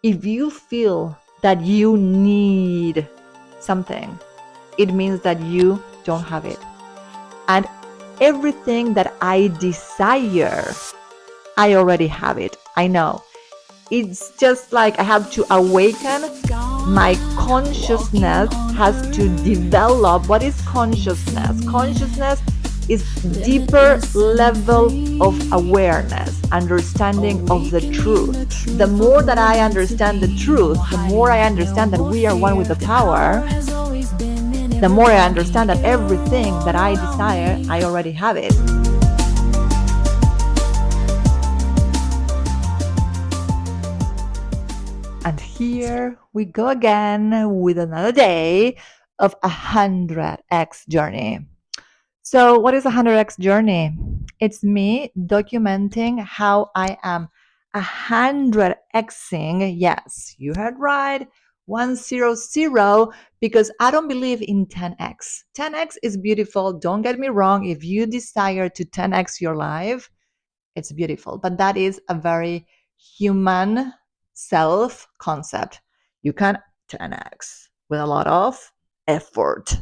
If you feel that you need something, it means that you don't have it. And everything that I desire, I already have it. I know. It's just like I have to awaken. My consciousness has to develop. What is consciousness? Consciousness is deeper level of awareness, understanding of the truth. The more that I understand the truth, the more I understand that we are one with the power, the more I understand that everything that I desire, I already have it. And here we go again with another day of 100x journey. So what is 100x journey? It's me documenting how I am 100xing. Yes, you heard right. 100, because I don't believe in 10x. 10x is beautiful. Don't get me wrong. If you desire to 10x your life, it's beautiful. But that is a very human self concept. You can 10x with a lot of effort.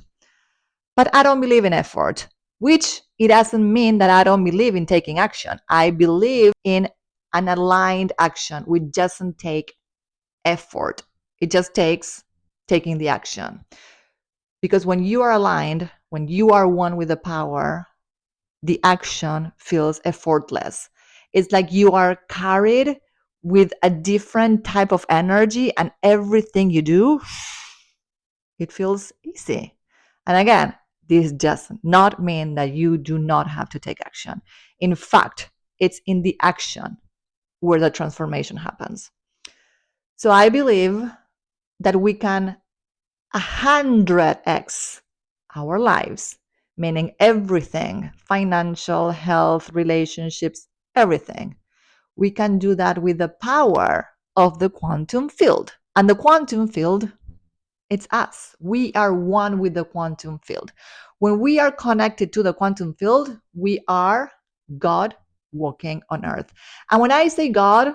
But I don't believe in effort, which it doesn't mean that I don't believe in taking action. I believe in an aligned action, which doesn't take effort. It just takes taking the action. Because when you are aligned, when you are one with the power, the action feels effortless. It's like you are carried with a different type of energy, and everything you do, it feels easy. And again, this does not mean that you do not have to take action. In fact, it's in the action where the transformation happens. So I believe that we can 100x our lives, meaning everything, financial, health, relationships, everything. We can do that with the power of the quantum field. And the quantum field, it's us. We are one with the quantum field. When we are connected to the quantum field, we are God walking on earth. And when I say God,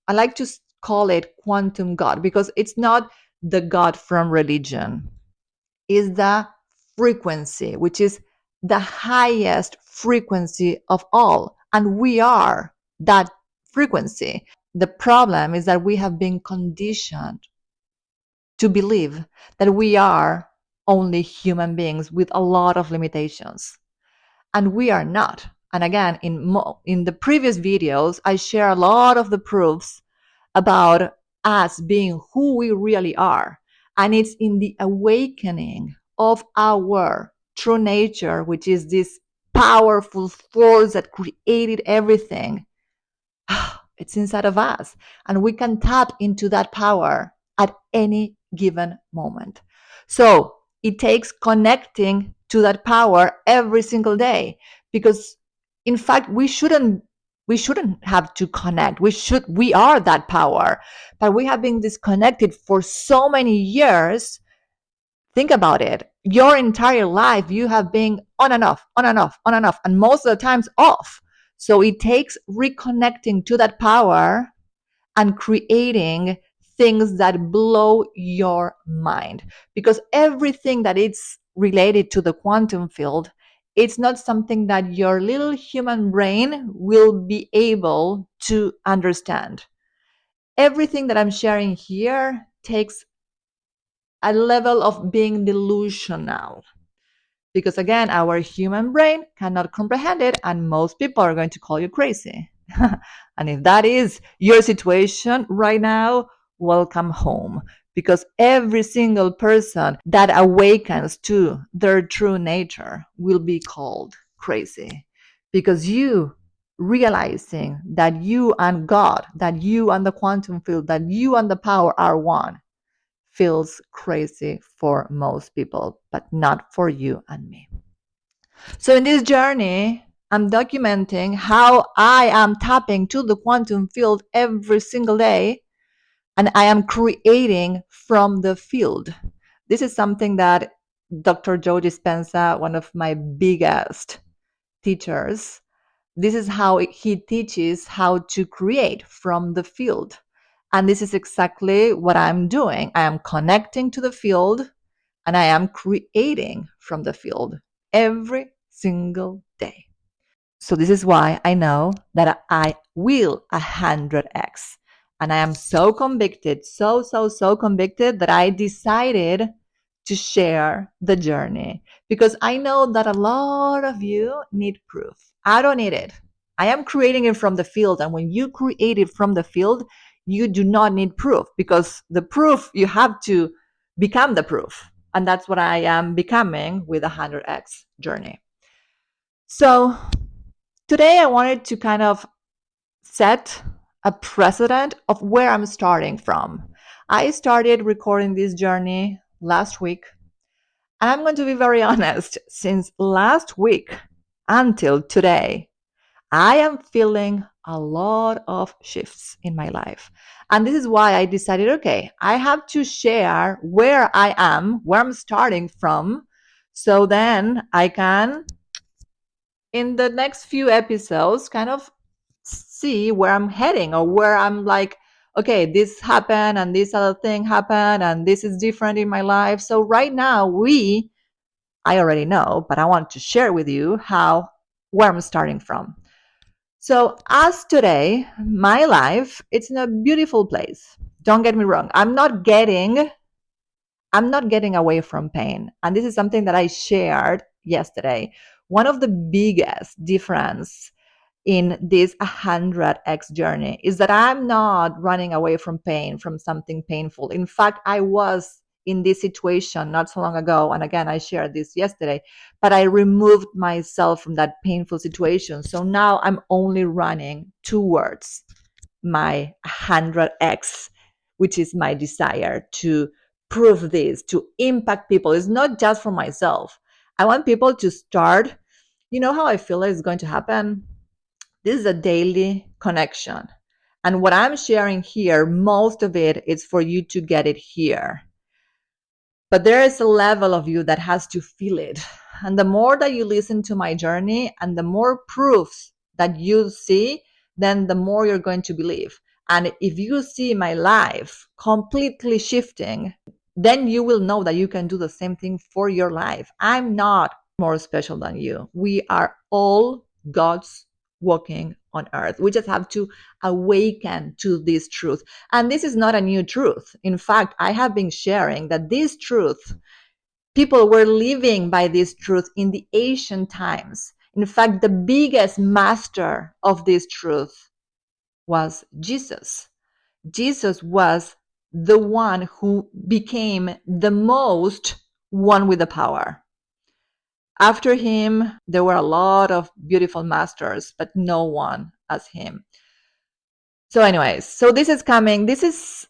I like to call it quantum God, because it's not the God from religion. It's the frequency, which is the highest frequency of all. And we are that frequency. The problem is that we have been conditioned to believe that we are only human beings with a lot of limitations. And we are not. And again, in the previous videos, I share a lot of the proofs about us being who we really are. And it's in the awakening of our true nature, which is this powerful force that created everything. It's inside of us. And we can tap into that power at any given moment. So it takes connecting to that power every single day, because in fact we shouldn't have to connect. We are that power, but we have been disconnected for so many years. Think about it. Your entire life you have been on and off, on and off, on and off, and most of the times off. So it takes reconnecting to that power and creating things that blow your mind, because everything that is related to the quantum field, it's not something that your little human brain will be able to understand. Everything that I'm sharing here takes a level of being delusional, because again, our human brain cannot comprehend it, and most people are going to call you crazy. And if that is your situation right now, welcome home, because every single person that awakens to their true nature will be called crazy, because you realizing that you and God, that you and the quantum field, that you and the power are one, feels crazy for most people, but not for you and me. So in this journey, I'm documenting how I am tapping to the quantum field every single day, and I am creating from the field. This is something that Dr. Joe Dispenza, one of my biggest teachers, this is how he teaches how to create from the field. And this is exactly what I'm doing. I am connecting to the field and I am creating from the field every single day. So this is why I know that I will 100x. And I am so convicted, so convicted that I decided to share the journey because I know that a lot of you need proof. I don't need it. I am creating it from the field. And when you create it from the field, you do not need proof because the proof, you have to become the proof. And that's what I am becoming with a 100x journey. So today I wanted to kind of set a precedent of where I'm starting from. I started recording this journey last week, and I'm going to be very honest, since last week until today, I am feeling a lot of shifts in my life. And this is why I decided, okay, I have to share where I am, where I'm starting from, so then I can in the next few episodes kind of see where I'm heading or where I'm like, okay, this happened and this other thing happened and this is different in my life. So right now I already know, but I want to share with you where I'm starting from. So as today, my life, it's in a beautiful place. Don't get me wrong. I'm not getting away from pain. And this is something that I shared yesterday. One of the biggest difference in this 100x journey is that I'm not running away from pain, from something painful. In fact, I was in this situation not so long ago. And again, I shared this yesterday, but I removed myself from that painful situation. So now I'm only running towards my 100x, which is my desire to prove this, to impact people. It's not just for myself. I want people to start. You know how I feel it's going to happen? This is a daily connection. And what I'm sharing here, most of it is for you to get it here. But there is a level of you that has to feel it. And the more that you listen to my journey and the more proofs that you see, then the more you're going to believe. And if you see my life completely shifting, then you will know that you can do the same thing for your life. I'm not more special than you. We are all God's walking on earth. We just have to awaken to this truth. And this is not a new truth. In fact, I have been sharing that this truth, people were living by this truth in the ancient times. In fact, the biggest master of this truth was Jesus. Jesus was the one who became the most one with the power. After him, there were a lot of beautiful masters, but no one as him. So, anyways, so this is coming. This is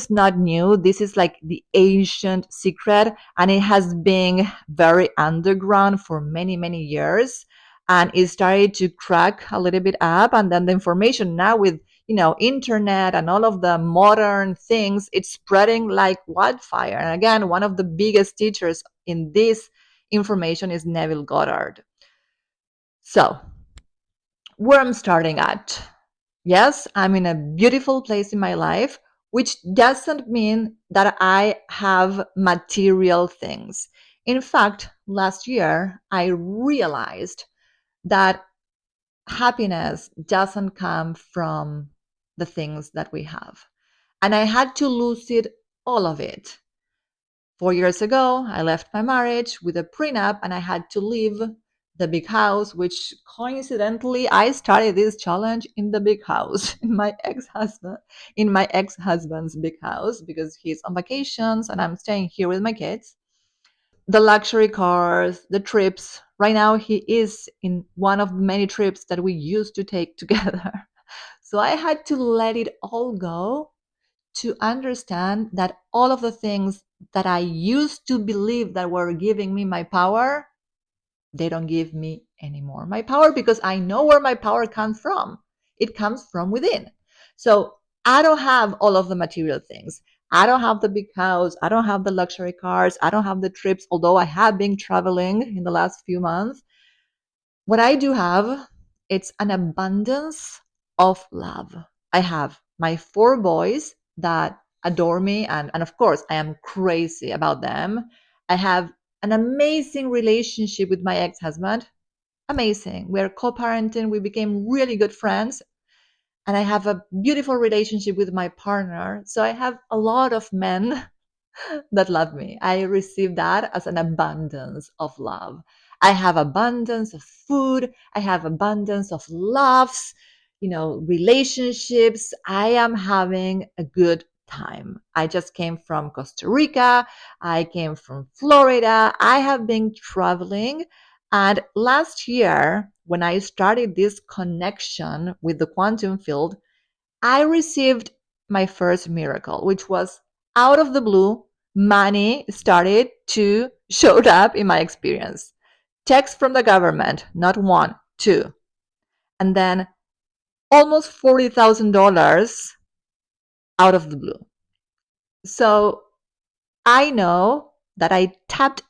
not new. This is like the ancient secret, and it has been very underground for many, many years. And it started to crack a little bit up. And then the information now with, internet and all of the modern things, it's spreading like wildfire. And again, one of the biggest teachers in this information is Neville Goddard. So, where I'm starting at. Yes, I'm in a beautiful place in my life, which doesn't mean that I have material things. In fact, last year, I realized that happiness doesn't come from the things that we have. And I had to lose it, all of it. 4 years ago, I left my marriage with a prenup and I had to leave the big house, which coincidentally, I started this challenge in the big house, in my ex-husband's big house, because he's on vacations and I'm staying here with my kids. The luxury cars, the trips. Right now, he is in one of many trips that we used to take together. So I had to let it all go to understand that all of the things that I used to believe that were giving me my power, they don't give me anymore my power because I know where my power comes from. It comes from within. So I don't have all of the material things. I don't have the big house. I don't have the luxury cars. I don't have the trips, although I have been traveling in the last few months. What I do have, it's an abundance of love. I have my 4 boys that adore me. And of course, I am crazy about them. I have an amazing relationship with my ex husband. Amazing. We're co parenting. We became really good friends. And I have a beautiful relationship with my partner. So I have a lot of men that love me. I receive that as an abundance of love. I have abundance of food. I have abundance of loves, relationships. I am having a good time. I just came from Costa Rica. I came from Florida. I have been traveling. And last year, when I started this connection with the quantum field, I received my first miracle, which was out of the blue. Money started to showed up in my experience. Checks from the government, not one, two. And then almost $40,000 out of the blue. So I know that I tapped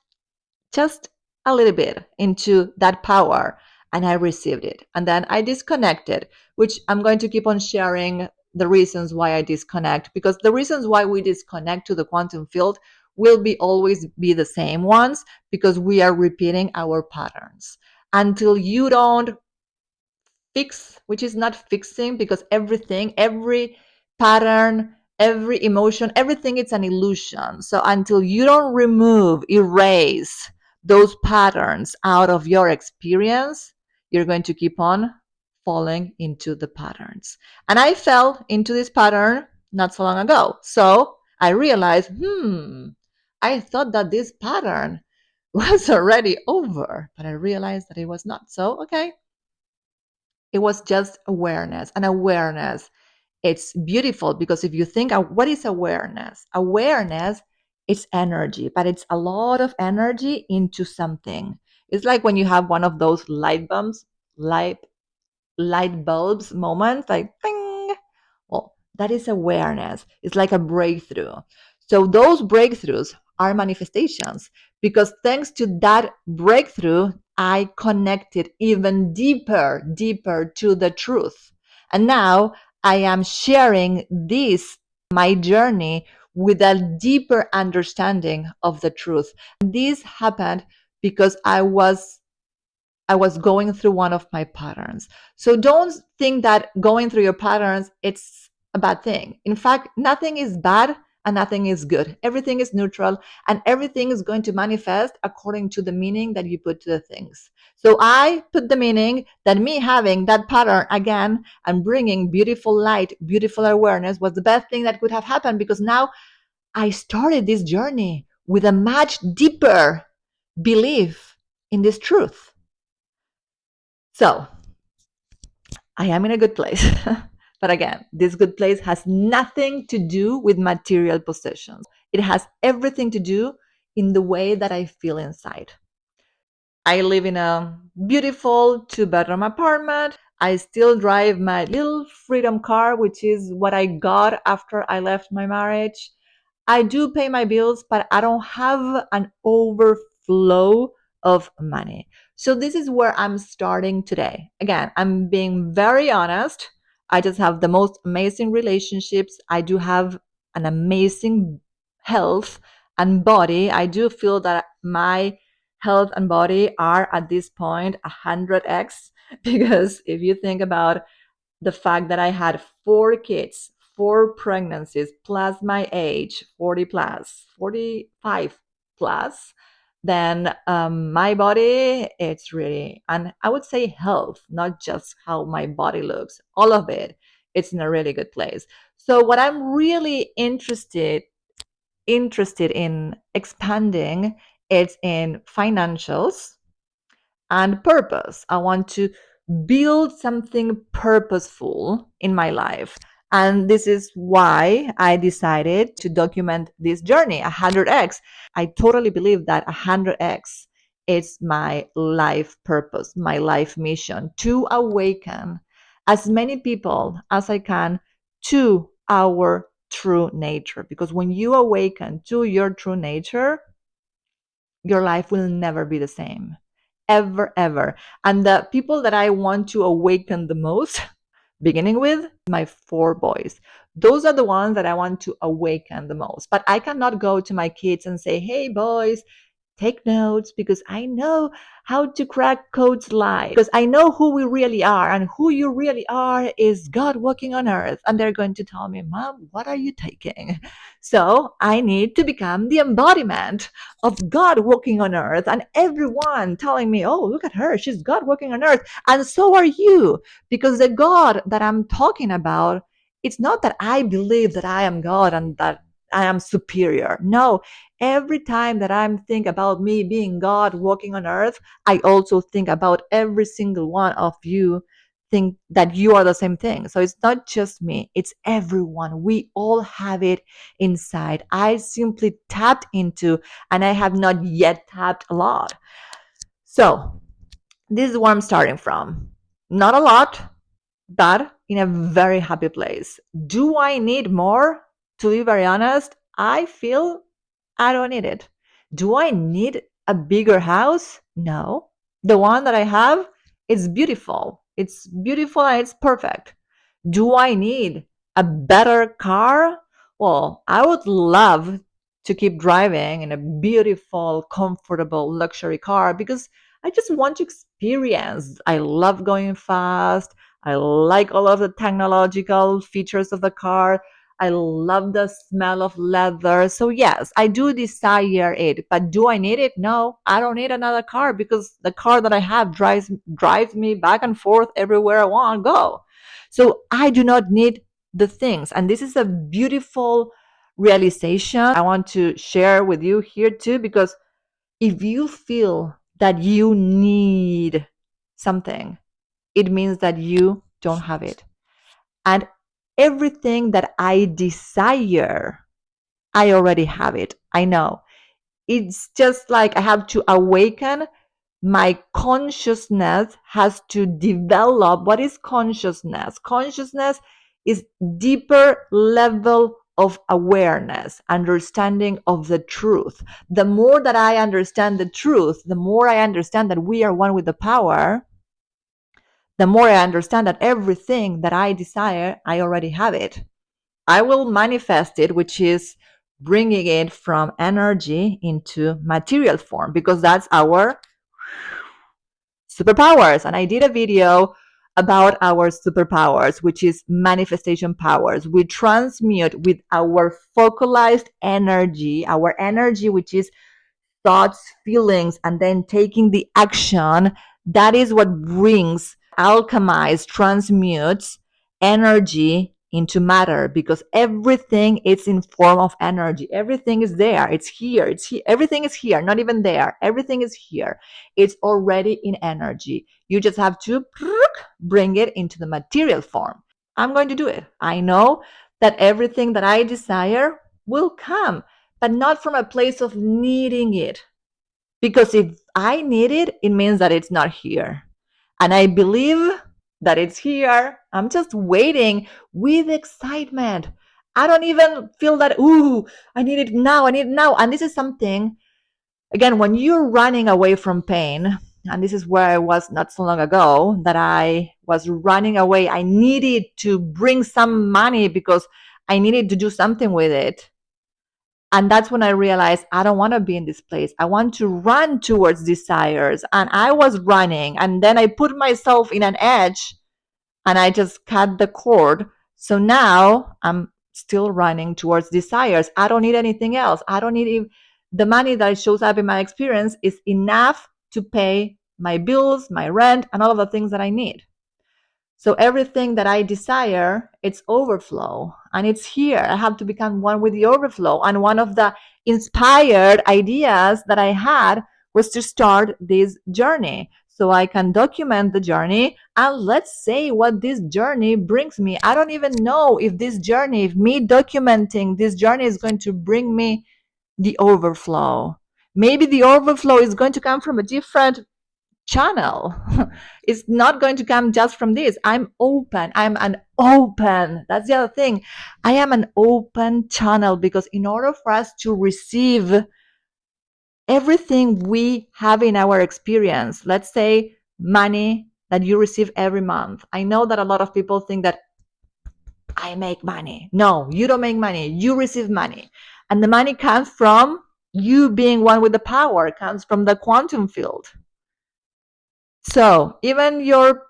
just a little bit into that power and I received it. And then I disconnected, which I'm going to keep on sharing the reasons why I disconnect, because the reasons why we disconnect to the quantum field will be always be the same ones, because we are repeating our patterns. Until you don't fix, which is not fixing, because every pattern, every emotion, everything, it's an illusion. So until you don't erase those patterns out of your experience, you're going to keep on falling into the patterns. And I fell into this pattern not so long ago. So I realized, I thought that this pattern was already over, but I realized that it was not. So, okay, it was just awareness. And awareness, it's beautiful, because if you think, what is awareness? Awareness is energy, but it's a lot of energy into something. It's like when you have one of those light light bulbs moments, like ding. Well, that is awareness. It's like a breakthrough. So those breakthroughs are manifestations, because thanks to that breakthrough, I connected even deeper to the truth. And now I am sharing this, my journey, with a deeper understanding of the truth. And this happened because I was going through one of my patterns. So don't think that going through your patterns, it's a bad thing. In fact, nothing is bad and nothing is good. Everything is neutral, and everything is going to manifest according to the meaning that you put to the things. So I put the meaning that me having that pattern again and bringing beautiful light, beautiful awareness was the best thing that could have happened, because now I started this journey with a much deeper belief in this truth. So I am in a good place. But again, this good place has nothing to do with material possessions. It has everything to do in the way that I feel inside. I live in a beautiful two-bedroom apartment. I still drive my little freedom car, which is what I got after I left my marriage. I do pay my bills, but I don't have an overflow of money. So this is where I'm starting today. Again, I'm being very honest. I just have the most amazing relationships. I do have an amazing health and body. I do feel that my health and body are at this point 100x, because if you think about the fact that I had 4 kids, 4 pregnancies, plus my age, 40 plus, 45 plus, then my body, it's really, and I would say health, not just how my body looks, all of it, it's in a really good place. So what I'm really interested in expanding, it's in financials and purpose. I want to build something purposeful in my life. And this is why I decided to document this journey, 100x. I totally believe that 100x is my life purpose, my life mission, to awaken as many people as I can to our true nature. Because when you awaken to your true nature, your life will never be the same, ever, ever. And the people that I want to awaken the most, beginning with my 4 boys. Those are the ones that I want to awaken the most. But I cannot go to my kids and say, hey, boys, take notes because I know how to crack codes live. Because I know who we really are, and who you really are is God walking on earth. And they're going to tell me, Mom, what are you taking? So I need to become the embodiment of God walking on earth, and everyone telling me, oh, look at her, she's God walking on earth. And so are you, because the God that I'm talking about, it's not that I believe that I am God and that I am superior. No, every time that I'm think about me being God walking on earth, I also think about every single one of you, think that you are the same thing. So it's not just me, it's everyone. We all have it inside. I simply tapped into, and I have not yet tapped a lot. So this is where I'm starting from. Not a lot, but in a very happy place. Do I need more? To be very honest, I feel I don't need it. Do I need a bigger house? No. The one that I have, it's beautiful. It's beautiful and it's perfect. Do I need a better car? Well, I would love to keep driving in a beautiful, comfortable luxury car because I just want to experience. I love going fast. I like all of the technological features of the car. I love the smell of leather. So yes, I do desire it, but do I need it? No, I don't need another car because the car that I have drives me back and forth everywhere I want to go. So I do not need the things. And this is a beautiful realization I want to share with you here too, because if you feel that you need something, it means that you don't have it. And everything that I desire, I already have it. I know. It's just like I have to awaken. My consciousness has to develop. What is consciousness? Consciousness is deeper level of awareness, understanding of the truth. The more that I understand the truth, the more I understand that we are one with the power, the more I understand that everything that I desire, I already have it. I will manifest it, which is bringing it from energy into material form, because that's our superpowers. And I did a video about our superpowers, which is manifestation powers. We transmute with our focalized energy, our energy, which is thoughts, feelings, and then taking the action. That is what brings, alchemize, transmutes energy into matter, because everything is in form of energy. Everything is there. It's here. It's here. Everything is here. Not even there. Everything is here. It's already in energy. You just have to bring it into the material form. I'm going to do it. I know that everything that I desire will come, but not from a place of needing it. Because if I need it, it means that it's not here. And I believe that it's here. I'm just waiting with excitement. I don't even feel that, ooh, I need it now. I need it now. And this is something, again, when you're running away from pain, and this is where I was not so long ago, that I was running away. I needed to bring some money because I needed to do something with it. And that's when I realized I don't want to be in this place. I want to run towards desires. And I was running, and then I put myself in an edge and I just cut the cord. So now I'm still running towards desires. I don't need anything else. I don't need the money that shows up in my experience is enough to pay my bills, my rent, and all of the things that I need. So everything that I desire, it's overflow, and it's here. I have to become one with the overflow. And one of the inspired ideas that I had was to start this journey so I can document the journey, and let's say what this journey brings me. I don't even know if this journey, if me documenting this journey is going to bring me the overflow. Maybe the overflow is going to come from a different channel. It's not going to come just from this. I'm open. I'm an open. That's the other thing. I am an open channel, because in order for us to receive everything we have in our experience, let's say money, that you receive every month. I know that a lot of people think that I make money. No, you don't make money. You receive money. And the money comes from you being one with the power, it comes from the quantum field. So even your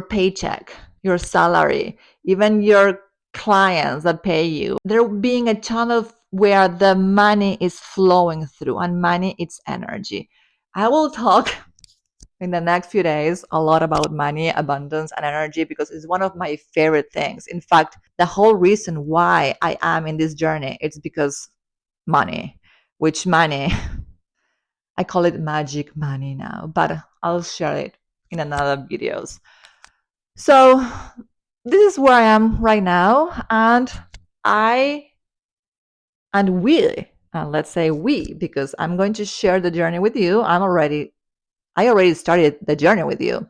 paycheck, your salary, even your clients that pay you, they're being a channel where the money is flowing through, and money is energy. I will talk in the next few days a lot about money, abundance, and energy because it's one of my favorite things. In fact, the whole reason why I am in this journey, it's because money, which money, I call it magic money now, but I'll share it in another videos. So this is where I am right now, and I and we, let's say we, because I'm going to share the journey with you. I already started the journey with you.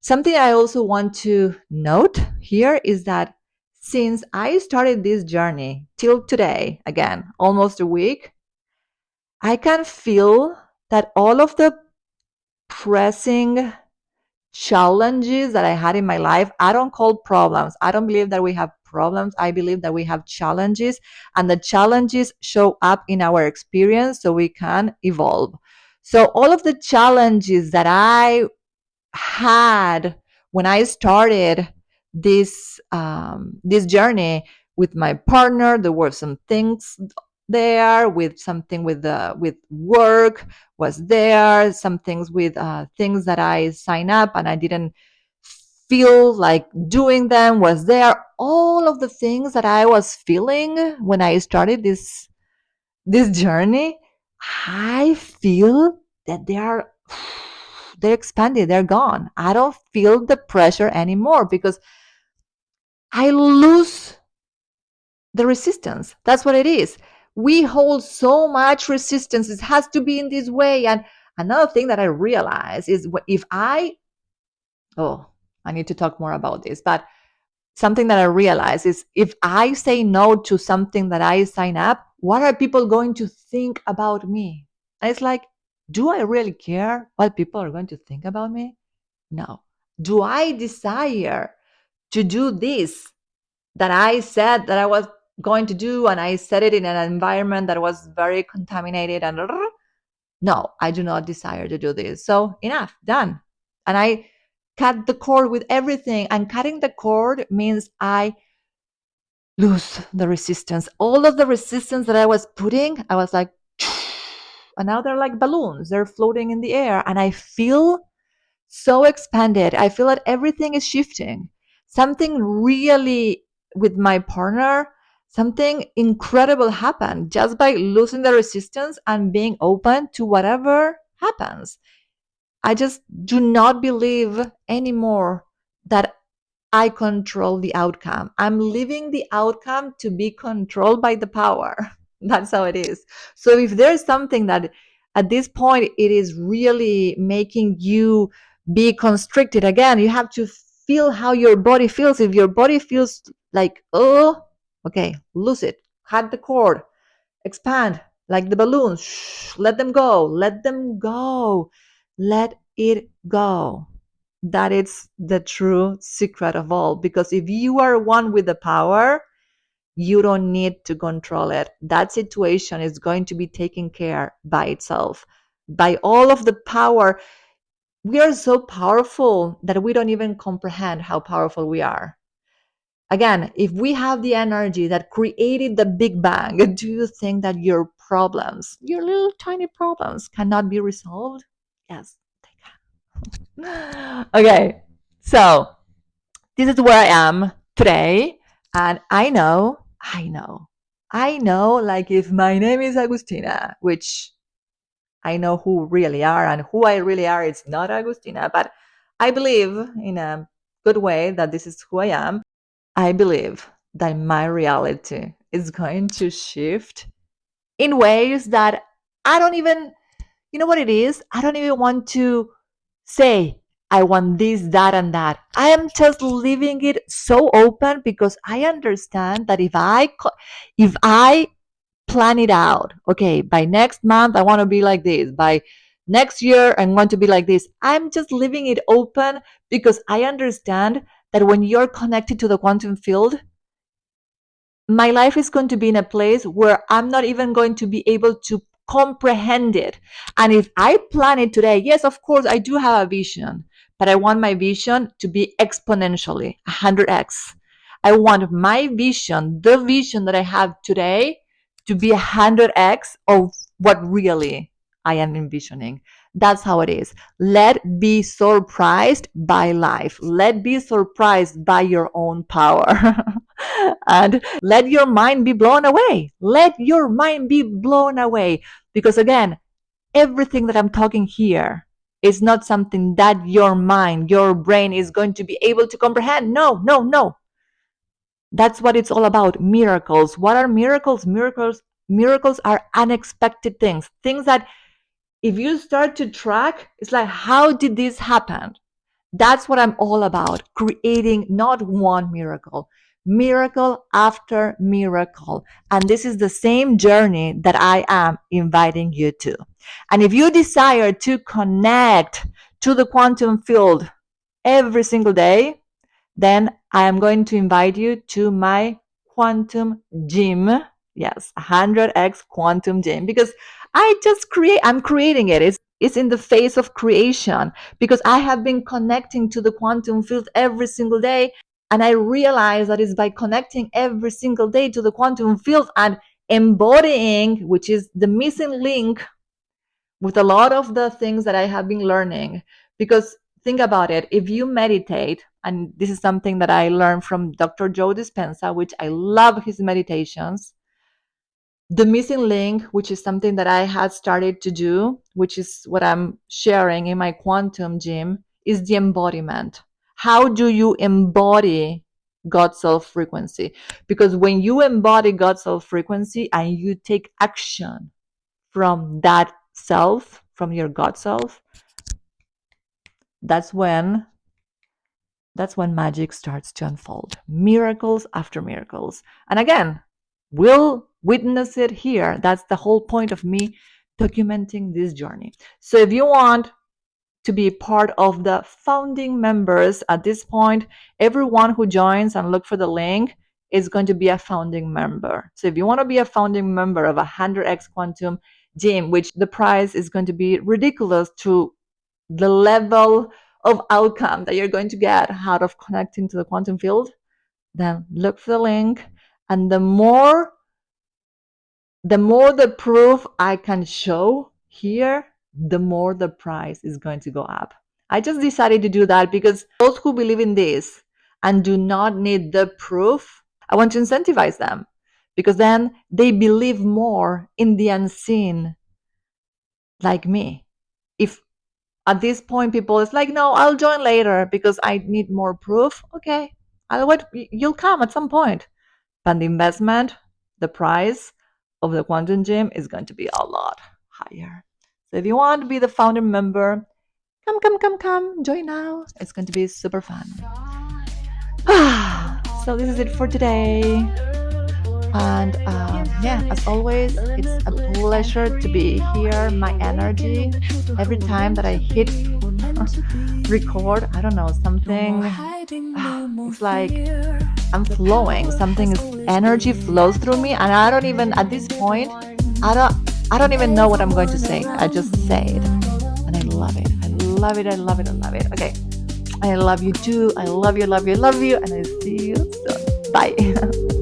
Something I also want to note here is that since I started this journey till today, again, almost a week, I can feel that all of the pressing challenges that I had in my life, I don't call problems. I don't believe that we have problems. I believe that we have challenges, and the challenges show up in our experience so we can evolve. So, all of the challenges that I had when I started this journey with my partner, there were some things there with something with work was there, some things with things that I signed up and I didn't feel like doing them was there. All of the things that I was feeling when I started this journey, I feel that they're expanded, they're gone. I don't feel the pressure anymore because I lose the resistance. That's what it is. We hold so much resistance. It has to be in this way. And another thing that I realize is if oh, I need to talk more about this, but something that I realize is if I say no to something that I sign up, what are people going to think about me? And it's like, do I really care what people are going to think about me? No. Do I desire to do this that I said that I was going to do and I said it in an environment that was very contaminated and no, I do not desire to do this. So enough, done. And I cut the cord with everything. And cutting the cord means I lose the resistance. All of the resistance that I was putting, I was like, and now they're like balloons. They're floating in the air. And I feel so expanded. I feel that everything is shifting. Something really with my partner, something incredible happened just by losing the resistance and being open to whatever happens. I just do not believe anymore that I control the outcome. I'm leaving the outcome to be controlled by the power. That's how it is. So if there's something that at this point it is really making you be constricted, again, you have to feel how your body feels. If your body feels like, oh, okay, lose it, cut the cord, expand like the balloons. Let them go. Let them go. Let it go. That is the true secret of all. Because if you are one with the power, you don't need to control it. That situation is going to be taken care by itself. By all of the power, we are so powerful that we don't even comprehend how powerful we are. Again, if we have the energy that created the Big Bang, do you think that your problems, your little tiny problems, cannot be resolved? Yes, they can. Okay, so this is where I am today. And I know, like if my name is Agustina, which I know who really are and who I really are, it's not Agustina, but I believe in a good way that this is who I am. I believe that my reality is going to shift in ways that I don't even, you know what it is? I don't even want to say, I want this, that, and that. I am just leaving it so open because I understand that if I plan it out, okay, by next month, I want to be like this. By Next year, I'm going to be like this. I'm just leaving it open because I understand that when you're connected to the quantum field, my life is going to be in a place where I'm not even going to be able to comprehend it. And if I plan it today, yes, of course, I do have a vision, but I want my vision to be exponentially 100x. I want my vision, the vision that I have today, to be 100x of what really I am envisioning. That's how it is. Let be surprised by life. Let be surprised by your own power. And let your mind be blown away. Let your mind be blown away. Because again, everything that I'm talking here is not something that your mind, your brain is going to be able to comprehend. No, no, no. That's what it's all about. Miracles. What are miracles? Miracles are unexpected things. Things that if you start to track, it's like, how did this happen? That's what I'm all about, creating not one miracle, miracle after miracle. And this is the same journey that I am inviting you to. And if you desire to connect to the quantum field every single day, then I am going to invite you to my quantum gym. Yes, 100x quantum gym, because I'm creating it. It's in the phase of creation because I have been connecting to the quantum field every single day. And I realize that it's by connecting every single day to the quantum field and embodying, which is the missing link with a lot of the things that I have been learning. Because think about it, if you meditate, and this is something that I learned from Dr. Joe Dispenza, which I love his meditations, the missing link, which is something that I had started to do, which is what I'm sharing in my quantum gym, is the embodiment. How do you embody God's self frequency? Because when you embody God's self frequency and you take action from that self, from your God self, that's when magic starts to unfold. Miracles after miracles. And again, we'll witness it here. That's the whole point of me documenting this journey. So if you want to be part of the founding members at this point, everyone who joins and look for the link is going to be a founding member. So if you want to be a founding member of 100x Quantum Gym, which the price is going to be ridiculous to the level of outcome that you're going to get out of connecting to the quantum field, then look for the link. And the more the proof I can show here, the more the price is going to go up. I just decided to do that because those who believe in this and do not need the proof, I want to incentivize them, because then they believe more in the unseen, like me. If at this point people is like, no, I'll join later because I need more proof, okay, I'll wait, you'll come at some point. But the investment, the price of the quantum gym is going to be a lot higher. So if you want to be the founder member, come, join now. It's going to be super fun. So this is it for today. And yeah, as always, it's a pleasure to be here. My energy, every time that I hit record, I don't know, something, it's like I'm flowing. Something is energy flows through me, and I don't even at this point, I don't even know what I'm going to say. I just say it, and I love it. I love it. I love it. I love it. Okay, I love you too. I love you. Love you. Love you. And I see you soon. Bye.